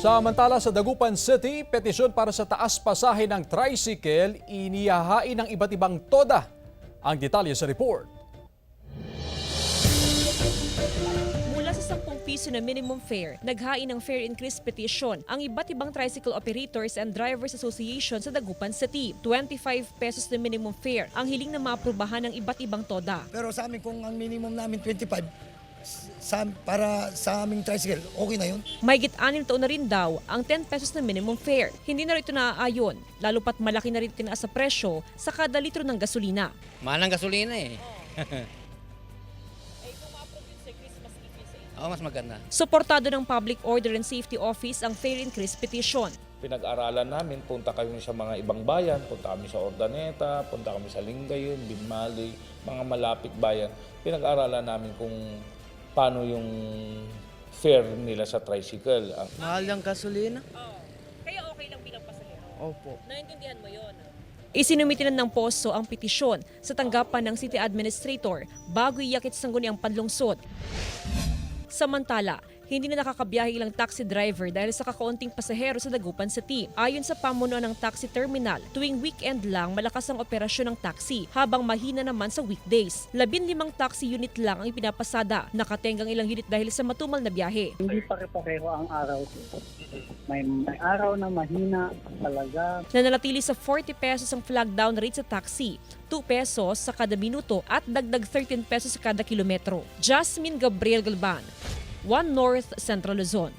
Samantala sa Dagupan City, petisyon para sa taas pasahe ng tricycle, inihahain ng iba't ibang toda. Ang detalye sa report. Mula sa 10 piso na minimum fare, naghain ng fare increase petition ang iba't ibang tricycle operators and drivers association sa Dagupan City. 25 pesos na minimum fare ang hiling na maaprubahan ng iba't ibang toda. Pero sa amin, kung ang minimum namin 25, para sa aming tricycle, okay na yun. Mahigit 6 taon na rin daw ang 10 pesos na minimum fare. Hindi na rin ito naaayon, lalo pat malaki na rin tinaas sa presyo sa kada litro ng gasolina. Mahal ang gasolina eh. Oo, mas maganda. Suportado ng Public Order and Safety Office ang fare increase petition. Pinag-aralan namin, punta kami sa mga ibang bayan, punta kami sa Ordaneta, punta kami sa Lingayen, Binmali, mga malapit bayan. Pinag-aralan namin kung paano yung fare nila sa tricycle. Mahal ang gasolina? Kaya okay lang bilang pasahero. Opo. Naintindihan mo yon? Isinumitinan ng poso ang petisyon sa tanggapan ng City Administrator bago iakit sa sangguniang panlungsod. Samantala, hindi na nakakabiyahe ilang taxi driver dahil sa kakaunting pasahero sa Dagupan City. Ayon sa pamunuan ng taxi terminal, tuwing weekend lang malakas ang operasyon ng taxi, habang mahina naman sa weekdays. 15 taxi unit lang ang ipinapasada, nakatenggang ilang unit dahil sa matumal na biyahe. Hindi pare-pareho ang araw. May araw na mahina talaga. Nananatili sa 40 pesos ang flag down rate sa taxi, 2 pesos sa kada minuto at dagdag 13 pesos sa kada kilometro. Jasmine Gabriel Galban, One North Central Luzon.